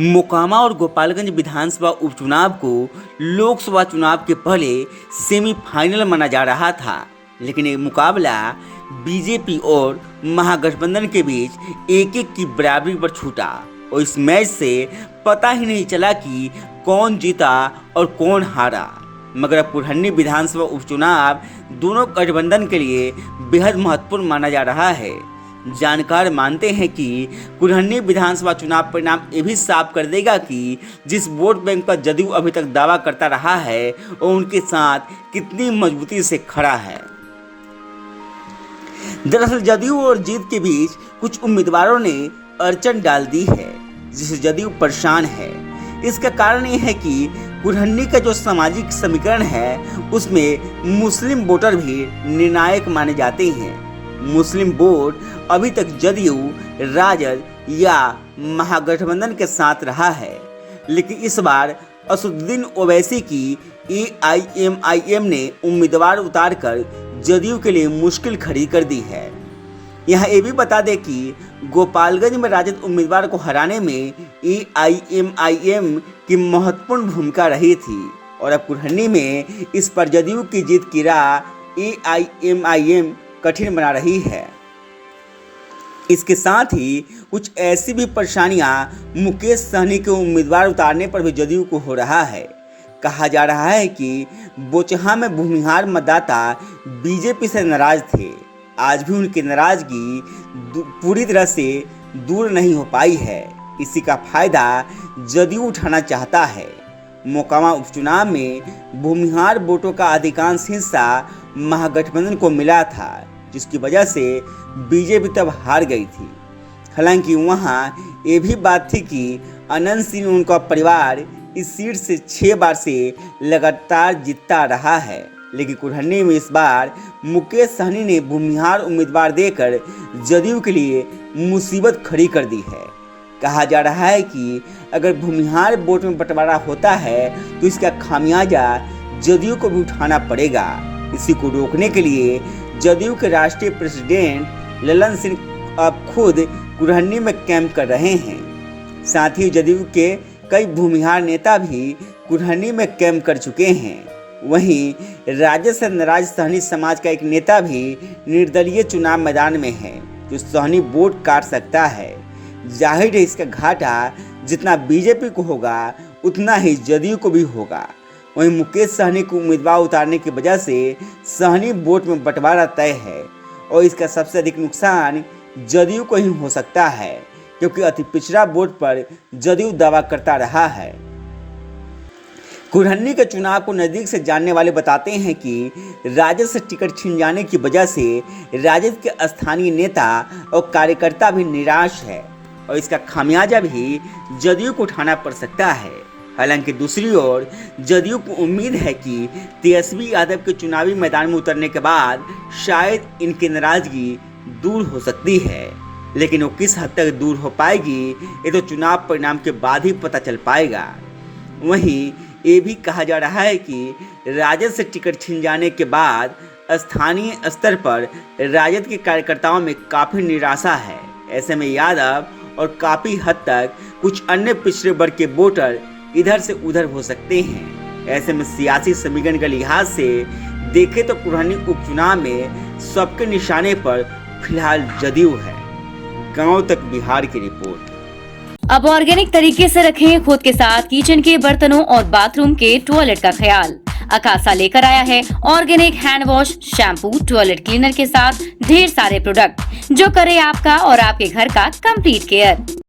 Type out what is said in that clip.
मोकामा और गोपालगंज विधानसभा उपचुनाव को लोकसभा चुनाव के पहले सेमीफाइनल माना जा रहा था, लेकिन ये मुकाबला बीजेपी और महागठबंधन के बीच एक एक की बराबरी पर छूटा और इस मैच से पता ही नहीं चला कि कौन जीता और कौन हारा। मगर अब कुरहनी विधानसभा उपचुनाव दोनों गठबंधन के लिए बेहद महत्वपूर्ण माना जा रहा है। जानकार मानते हैं कि कुरहनी विधानसभा चुनाव परिणाम ये भी साफ कर देगा कि जिस वोट बैंक पर जदयू अभी तक दावा करता रहा है और उनके साथ कितनी मजबूती से खड़ा है। दरअसल जदयू और जीत के बीच कुछ उम्मीदवारों ने अड़चन डाल दी है, जिससे जदयू परेशान है। इसका कारण ये है कि कुरहनी का जो सामाजिक समीकरण है उसमें मुस्लिम वोटर भी निर्णायक माने जाते हैं। मुस्लिम वोट अभी तक जदयू, राजद या महागठबंधन के साथ रहा है, लेकिन इस बार असदुद्दीन ओवैसी की एआईएमआईएम ने उम्मीदवार उतारकर जदयू के लिए मुश्किल खड़ी कर दी है। यहाँ ये भी बता दें कि गोपालगंज में राजद उम्मीदवार को हराने में एआईएमआईएम की महत्वपूर्ण भूमिका रही थी और अब कुरहनी में इस पर जदयू की जीत की राह एआईएमआईएम कठिन बना रही है। इसके साथ ही कुछ ऐसी भी परेशानियां मुकेश सहनी के उम्मीदवार उतारने पर भी जदयू को हो रहा है। कहा जा रहा है कि बोचहा में भूमिहार मतदाता बीजेपी से नाराज थे। आज भी उनकी नाराजगी पूरी तरह से दूर नहीं हो पाई है। इसी का फायदा जदयू उठाना चाहता है। मोकामा उपचुनाव में भूमिहार वोटों का अधिकांश हिस्सा महागठबंधन को मिला था, जिसकी वजह से बीजेपी तब हार गई थी। हालांकि वहां ये भी बात थी कि अनंत सिंह उनका परिवार इस सीट से 6 बार से लगातार जीतता रहा है, लेकिन कुरहनी में इस बार मुकेश सहनी ने भूमिहार उम्मीदवार देकर जदयू के लिए मुसीबत खड़ी कर दी है। कहा जा रहा है कि अगर भूमिहार वोट में बंटवारा होता है तो इसका खामियाजा जदयू को भी उठाना पड़ेगा। इसी को रोकने के लिए जदयू के राष्ट्रीय प्रेसिडेंट ललन सिंह अब खुद कुरहनी में कैंप कर रहे हैं। साथ ही जदयू के कई भूमिहार नेता भी कुरहनी में कैंप कर चुके हैं। वहीं राजद से नाराज सहनी समाज का एक नेता भी निर्दलीय चुनाव मैदान में है, जो सहनी वोट काट सकता है। जाहिर है इसका घाटा जितना बीजेपी को होगा उतना ही जदयू को भी होगा। वहीं मुकेश सहनी को उम्मीदवार उतारने की वजह से सहनी वोट में बंटवारा तय है और इसका सबसे अधिक नुकसान जदयू को ही हो सकता है, क्योंकि अति पिछड़ा वोट पर जदयू दावा करता रहा है। कुरहनी के चुनाव को नज़दीक से जानने वाले बताते हैं कि राजद से टिकट छिन जाने की वजह से राजद के स्थानीय नेता और कार्यकर्ता भी निराश है और इसका खामियाजा भी जदयू को उठाना पड़ सकता है। हालांकि दूसरी ओर जदयू को उम्मीद है कि तेजस्वी यादव के चुनावी मैदान में उतरने के बाद शायद इनकी नाराजगी दूर हो सकती है, लेकिन वो किस हद तक दूर हो पाएगी ये तो चुनाव परिणाम के बाद ही पता चल पाएगा। वहीं ये भी कहा जा रहा है कि राजद से टिकट छिन जाने के बाद स्थानीय स्तर पर राजद के कार्यकर्ताओं में काफ़ी निराशा है। ऐसे में यादव और काफ़ी हद तक कुछ अन्य पिछड़े वर्ग के वोटर इधर से उधर हो सकते हैं। ऐसे में सियासी समीकरण के लिहाज से देखें तो कुरहनी उपचुनाव में सबके निशाने पर फिलहाल जदयू है। गांव तक बिहार की रिपोर्ट। अब ऑर्गेनिक तरीके से रखें खुद के साथ किचन के बर्तनों और बाथरूम के टॉयलेट का ख्याल। अकासा लेकर आया है organic hand wash, shampoo, toilet cleaner के साथ ढेर सारे प्रोडक्ट जो करे आपका और आपके घर का कंप्लीट केयर।